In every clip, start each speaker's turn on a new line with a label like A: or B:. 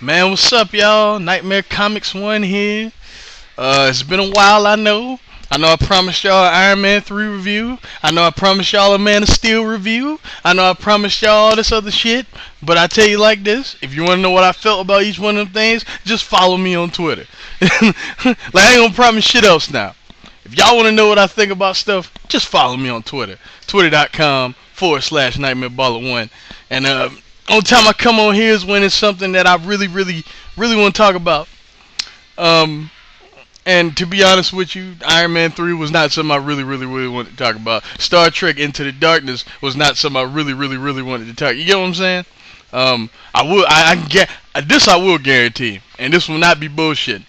A: Man, what's up, y'all? Nightmare Comics 1 here. It's been a while, I know. I know I promised y'all an Iron Man 3 review. I know I promised y'all a Man of Steel review. I know I promised y'all all this other shit. But I tell you like this, if you want to know what I felt about each one of them things, just follow me on Twitter. Like, I ain't gonna promise shit else now. If y'all want to know what I think about stuff, just follow me on Twitter. Twitter.com/NightmareBaller1. And only time I come on here is when it's something that I really want to talk about. Um, and to be honest with you, Iron Man 3 was not something I really wanted to talk about. Star Trek Into the Darkness was not something I really wanted to talk. You get what I'm saying? I will guarantee, and this will not be bullshit.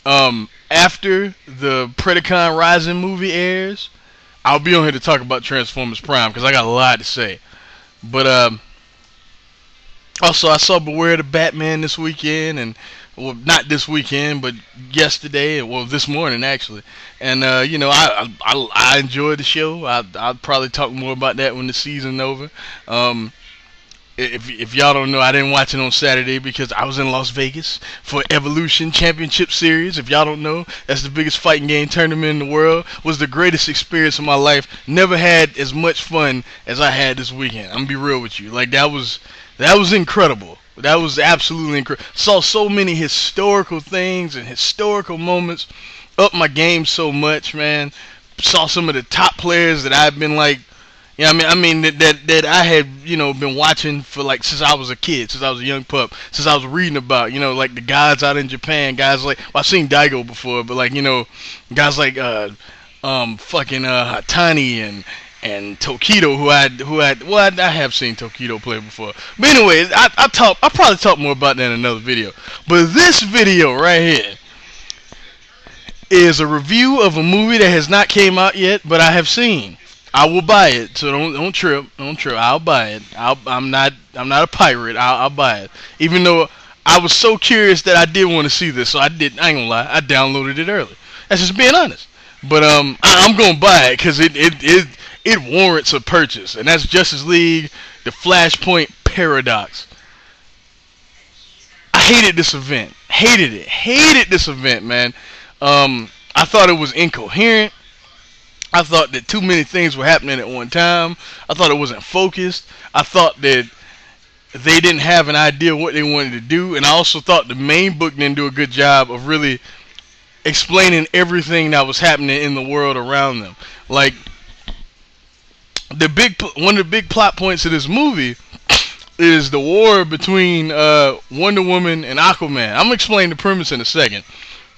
A: After the Predacon Rising movie airs, I'll be on here to talk about Transformers Prime because I got a lot to say. But also, I saw Beware the Batman this weekend, and well, not this weekend, but yesterday, well, this morning actually. And I enjoyed the show. I'll probably talk more about that when the season's over. If y'all don't know, I didn't watch it on Saturday because I was in Las Vegas for Evolution Championship Series. If y'all don't know, that's the biggest fighting game tournament in the world. Was the greatest experience of my life. Never had as much fun as I had this weekend. I'm gonna be real with you. Like that was incredible. That was absolutely incredible. Saw so many historical things and historical moments. Up my game so much, man. Saw some of the top players that I've been like. Yeah, that I had, been watching for like since I was a kid, since I was a young pup, since I was reading about, like the guys out in Japan, guys like, well, I've seen Daigo before, but like, guys like Hatani and Tokido, I have seen Tokido play before. But anyway, I'll probably talk more about that in another video. But this video right here is a review of a movie that has not came out yet, but I have seen. I will buy it, so don't trip. I'll buy it. I'm not a pirate. I'll buy it. Even though I was so curious that I did want to see this, so I did. I ain't gonna lie. I downloaded it early. That's just being honest. But I'm gonna buy it because it warrants a purchase, and that's Justice League: The Flashpoint Paradox. I hated this event. Hated it. Hated this event, man. I thought it was incoherent. I thought that too many things were happening at one time. I thought it wasn't focused. I thought that they didn't have an idea what they wanted to do. And I also thought the main book didn't do a good job of really explaining everything that was happening in the world around them. Like, one of the big plot points of this movie is the war between Wonder Woman and Aquaman. I'm going to explain the premise in a second.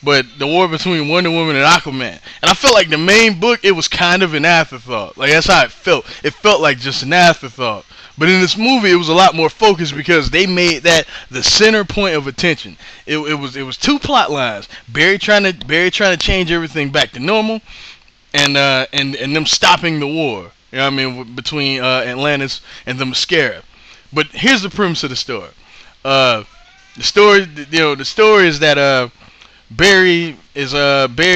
A: But the war between Wonder Woman and Aquaman. And I felt like the main book, it was kind of an afterthought. Like, that's how it felt. It felt like just an afterthought. But in this movie, it was a lot more focused because they made that the center point of attention. It was two plot lines. Barry trying to change everything back to normal, and them stopping the war. You know what I mean, between Atlantis and the Mascara. But here's the premise of the story. The story is that Barry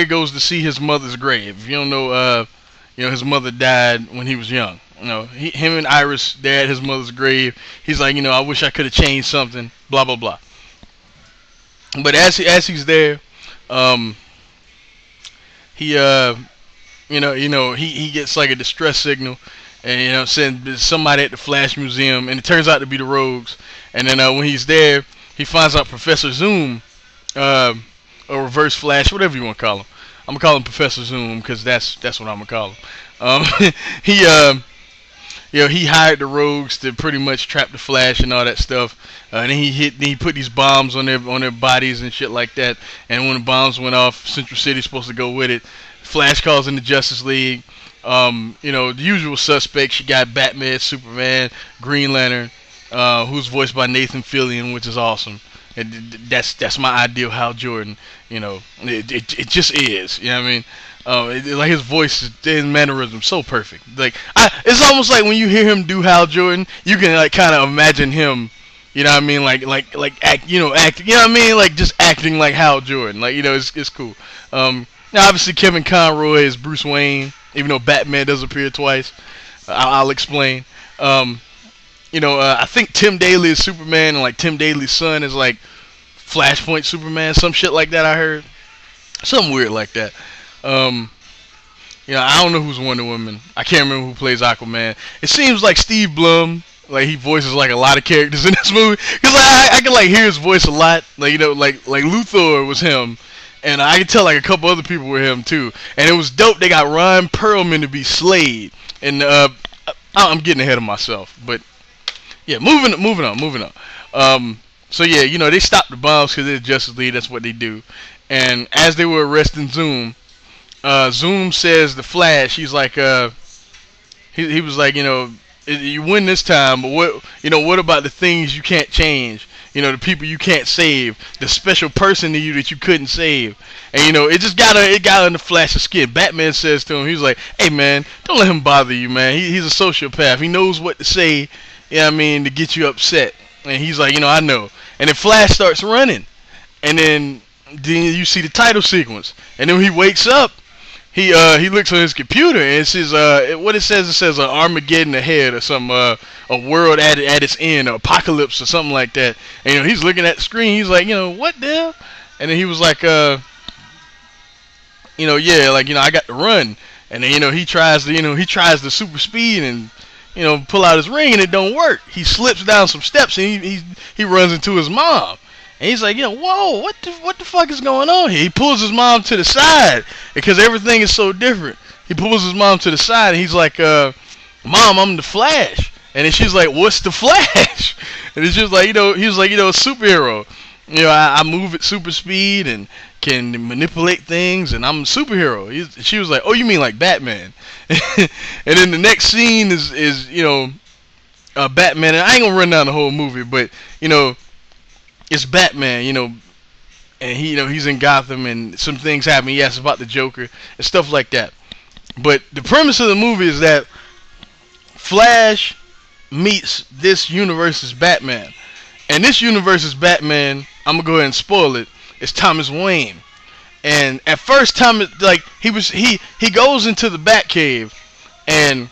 A: goes to see his mother's grave. If you don't know, his mother died when he was young. Him and Iris, they're at his mother's grave. He's like, I wish I could have changed something. Blah blah blah. But as he's there, he gets like a distress signal, and send somebody at the Flash Museum, and it turns out to be the Rogues. And then when he's there, he finds out Professor Zoom. Or Reverse Flash, whatever you want to call him. I'm gonna call him Professor Zoom because that's what I'm gonna call him. He hired the Rogues to pretty much trap the Flash and all that stuff. And then he put these bombs on their bodies and shit like that. And when the bombs went off, Central City's supposed to go with it. Flash calls in the Justice League. The usual suspects. You got Batman, Superman, Green Lantern, who's voiced by Nathan Fillion, which is awesome. And that's my ideal Hal Jordan. It just is. You know what I mean? Like his voice, his mannerism, so perfect. Like it's almost like when you hear him do Hal Jordan, you can like kind of imagine him. You know what I mean? Like act. You know what I mean? Like just acting like Hal Jordan. Like it's cool. Now obviously Kevin Conroy is Bruce Wayne, even though Batman does appear twice. I'll explain. I think Tim Daly is Superman, and like Tim Daly's son is like Flashpoint Superman, some shit like that. I heard something weird like that. Um, I don't know who's Wonder Woman. I can't remember who plays Aquaman. It seems like Steve Blum. Like he voices like a lot of characters in this movie. Cause I can like hear his voice a lot. Like like Luthor was him, and I can tell like a couple other people were him too. And it was dope. They got Ron Perlman to be Slade. And I'm getting ahead of myself, but yeah, moving on. So yeah, they stopped the bombs because they're Justice League. That's what they do. And as they were arresting Zoom, Zoom says the Flash. He's like, he was like, you win this time, but what about the things you can't change? The people you can't save, the special person to you that you couldn't save. And it got under Flash's skin. Batman says to him, he's like, "Hey man, don't let him bother you, man. He's a sociopath. He knows what to say, to get you upset." And he's like, I know. And then Flash starts running, and then you see the title sequence, and then when he wakes up, he looks on his computer and it says what it says Armageddon ahead or some a world at its end, or apocalypse or something like that. And he's looking at the screen. He's like, what the hell? And then he was like, yeah, like I got to run. And then he tries the super speed and pull out his ring, and it don't work. He slips down some steps and he runs into his mom. And he's like, whoa, what the fuck is going on here? He pulls his mom to the side because everything is so different. He pulls his mom to the side and he's like, Mom, I'm the Flash. And then she's like, what's the Flash? And it's just like, he was like, a superhero. I move at super speed and can manipulate things, and I'm a superhero. She was like, oh, you mean like Batman? And then the next scene is Batman, and I ain't gonna run down the whole movie, but it's Batman, and he's in Gotham, and some things happen. He asks about the Joker and stuff like that. But the premise of the movie is that Flash meets this universe's Batman, and this universe's Batman, I'm gonna go ahead and spoil it. It's Thomas Wayne, and at first, he goes into the Batcave, and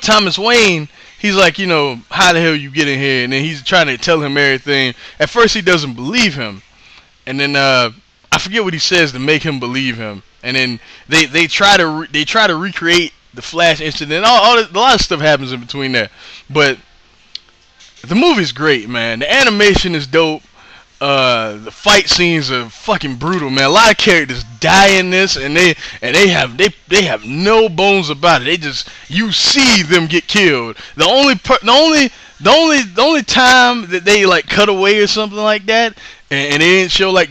A: Thomas Wayne. He's like, how the hell you get in here? And then he's trying to tell him everything. At first, he doesn't believe him, and then I forget what he says to make him believe him. And then they try to recreate the Flash incident. A lot of stuff happens in between there, but the movie's great, man. The animation is dope. The fight scenes are fucking brutal, man. A lot of characters die in this, and they have no bones about it. You see them get killed. The only time that they like cut away or something like that, and they didn't show like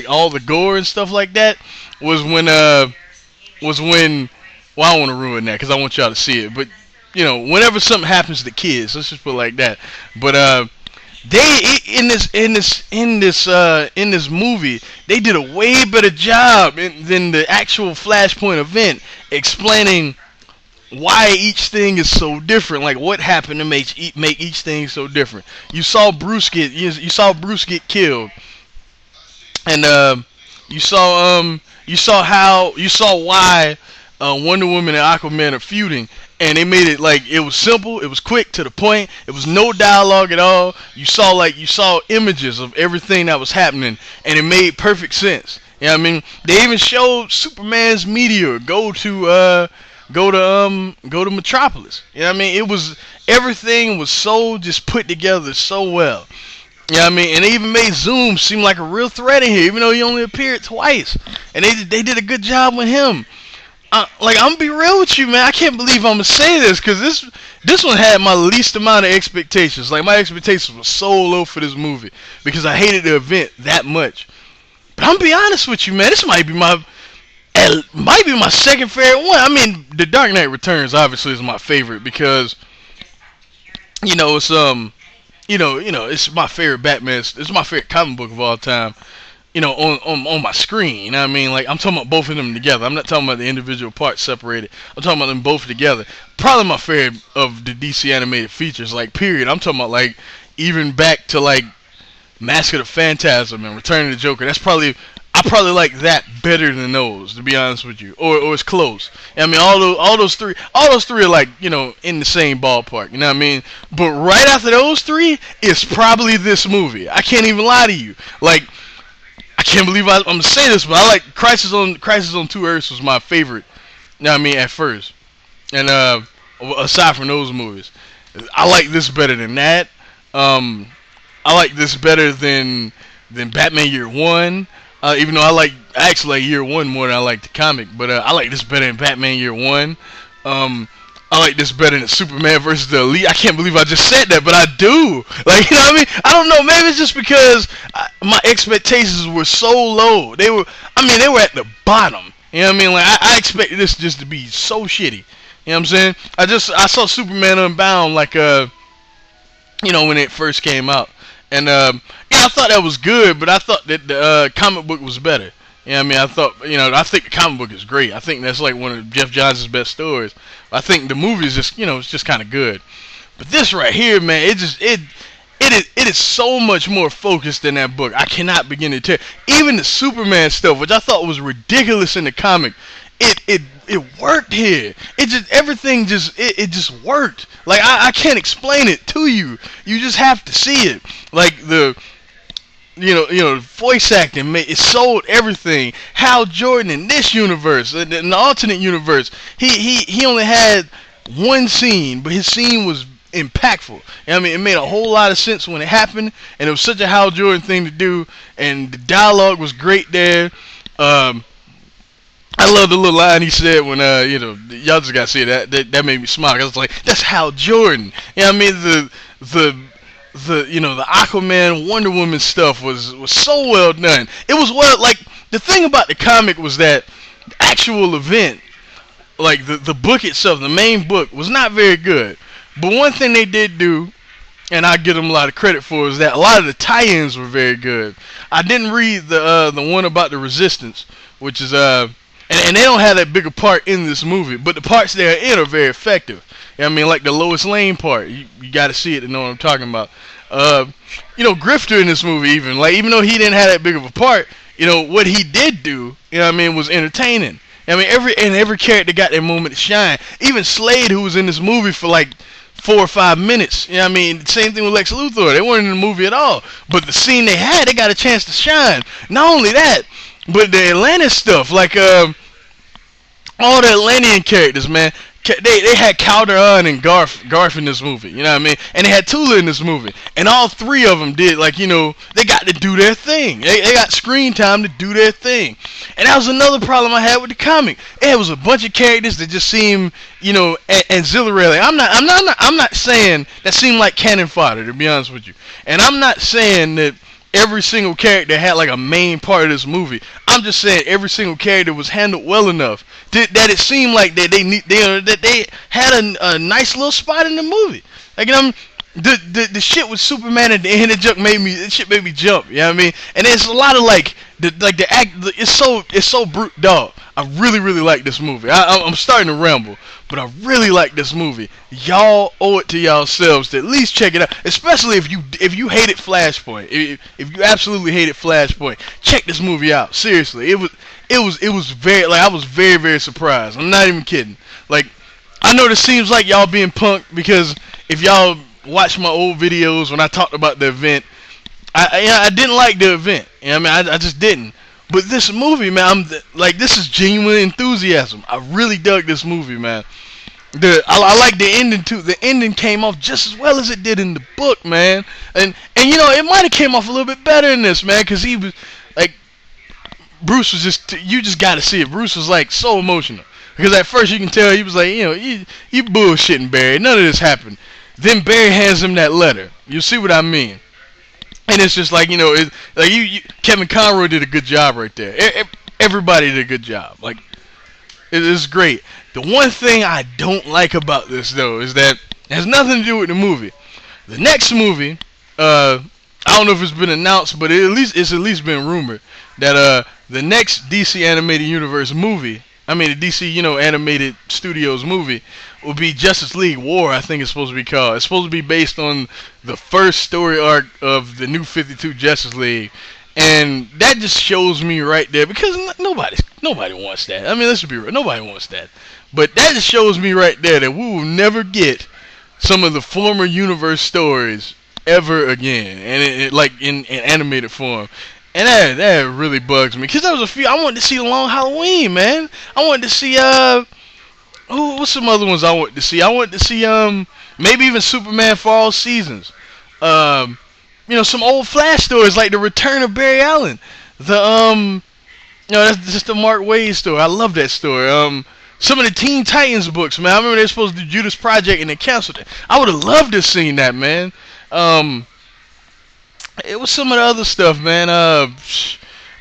A: all the gore and stuff like that was when well, I don't want to ruin that because I want y'all to see it, but whenever something happens to kids, let's just put it like that. But they in this movie, they did a way better job than the actual Flashpoint event explaining why each thing is so different, like what happened to make each thing so different. You saw Bruce get killed, and you saw why Wonder Woman and Aquaman are feuding. And they made it like it was simple, it was quick to the point, it was no dialogue at all. You saw images of everything that was happening, and it made perfect sense. You know what I mean? They even showed Superman's meteor go to Metropolis. You know what I mean? Everything was so just put together so well. You know what I mean? And they even made Zoom seem like a real threat in here, even though he only appeared twice. And they did a good job with him. I'm gonna be real with you, man. I can't believe I'm gonna say this because this one had my least amount of expectations. Like my expectations were so low for this movie because I hated the event that much. But I'm gonna be honest with you, man. This might be my second favorite one. I mean, The Dark Knight Returns obviously is my favorite because it's it's my favorite Batman. It's my favorite comic book of all time. On my screen, you know what I mean? Like, I'm talking about both of them together. I'm not talking about the individual parts separated. I'm talking about them both together. Probably my favorite of the DC animated features, like, period. I'm talking about, like, even back to, like, Mask of the Phantasm and Return of the Joker. That's probably I probably like that better than those, to be honest with you, or it's close. I mean, all those three are like in the same ballpark. You know what I mean? But right after those three is probably this movie. I can't even lie to you. Like, I can't believe I'm gonna say this, but I like Crisis on Two Earths was my favorite. You know what I mean? At first, and aside from those movies, I like this better than that. Um, I like this better than Batman Year One. Even though I actually like Year One more than I like the comic, but I like this better than Batman Year One. Um, I like this better than Superman versus the Elite. I can't believe I just said that, but I do. Like, you know what I mean? I don't know. Maybe it's just because my expectations were so low. They were at the bottom. You know what I mean? Like, I expected this just to be so shitty. You know what I'm saying? I saw Superman Unbound like when it first came out, and yeah, I thought that was good, but I thought that the comic book was better. You know what I mean? I think the comic book is great. I think that's like one of Jeff Johns' best stories. I think the movie is just, it's just kind of good. But this right here, man, it is so much more focused than that book. I cannot begin to tell. Even the Superman stuff, which I thought was ridiculous in the comic, it worked here. Everything just worked. Like, I can't explain it to you. You just have to see it. Like the voice acting, it sold everything. Hal Jordan in this universe, in the alternate universe, he only had one scene, but his scene was impactful. I mean, it made a whole lot of sense when it happened, and it was such a Hal Jordan thing to do, and the dialogue was great there. I love the little line he said when y'all just gotta see that made me smile. I was like, that's Hal Jordan. You know what I mean? The Aquaman Wonder Woman stuff was so well done. It was like the thing about the comic was that the actual event, like the book itself, the main book, was not very good. But one thing they did do, and I give them a lot of credit for, is that a lot of the tie-ins were very good. I didn't read the one about the Resistance, which is and they don't have that big a part in this movie, but the parts they are in are very effective. You know what I mean? Like the Lois Lane part, you got to see it to know what I'm talking about. Grifter in this movie, even though he didn't have that big of a part, what he did do, was entertaining. I mean, every character got their moment to shine. Even Slade, who was in this movie for like 4 or 5 minutes. You know what I mean? Same thing with Lex Luthor. They weren't in the movie at all, but the scene they had, they got a chance to shine. Not only that, but the Atlantis stuff, like all the Atlantean characters, man. They had Calderon and Garth in this movie, you know what I mean? And they had Tula in this movie. And all three of them did, they got to do their thing. They got screen time to do their thing. And that was another problem I had with the comic. It was a bunch of characters that just seemed, ancillary. I'm not saying that seemed like cannon fodder, to be honest with you. And I'm not saying that every single character had like a main part of this movie. I'm just saying every single character was handled well enough that it seemed like that they had a nice little spot in the movie. Like, the shit with Superman at the end, it made me jump. You know what I mean? And there's a lot of the act. It's so brute, dog. I really like this movie. I'm starting to ramble, but I really like this movie. Y'all owe it to yourselves to at least check it out. Especially if you hated Flashpoint. If you absolutely hated Flashpoint, check this movie out. Seriously, it was very, I was very, very surprised. I'm not even kidding. Like, I know this seems like y'all being punked because if y'all watch my old videos when I talked about the event, I didn't like the event. You know what I mean? I just didn't. But this movie, man, this is genuine enthusiasm. I really dug this movie, man. I like the ending too. The ending came off just as well as it did in the book, man. And it might have came off a little bit better in this, man, because he was like, Bruce was you just got to see it. Bruce was like so emotional because at first you can tell he was like, you bullshitting, Barry. None of this happened. Then Barry hands him that letter. You see what I mean? And it's just like, Kevin Conroy did a good job right there. Everybody did a good job. Like, it is great. The one thing I don't like about this, though, is that it has nothing to do with the movie. The next movie, I don't know if it's been announced, but it's at least been rumored that the next DC Animated Universe movie, the DC, Animated Studios movie, will be Justice League War, I think it's supposed to be called. It's supposed to be based on the first story arc of the New 52 Justice League. And that just shows me right there, because nobody wants that. I mean, let's be real, nobody wants that. But that just shows me right there that we will never get some of the former universe stories ever again, and it like in animated form. And that really bugs me, because there was a few I wanted to see. The Long Halloween, man. I wanted to see what's some other ones I wanted to see? I wanted to see maybe even Superman for All Seasons. Um, some old Flash stories like the Return of Barry Allen. The that's just the Mark Waid story. I love that story. Some of the Teen Titans books, man. I remember they were supposed to do Judas Project and they canceled it. I would have loved to have seen that, man. It was some of the other stuff, man. I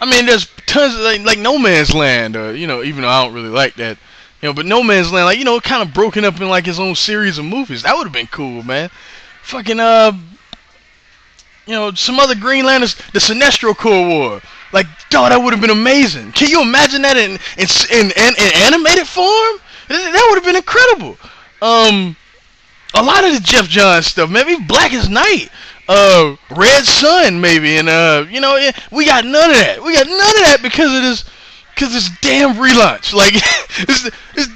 A: mean, there's tons of like No Man's Land, even though I don't really like that, but No Man's Land, like, kind of broken up in like his own series of movies. That would have been cool, man. Fucking some other Green Lanterns, the Sinestro Corps War. Like, dog, that would have been amazing. Can you imagine that in animated form? That would have been incredible. A lot of the Jeff Johns stuff, maybe Blackest Night, Red Sun, maybe, and we got none of that. We got none of that because of this damn relaunch. Like, this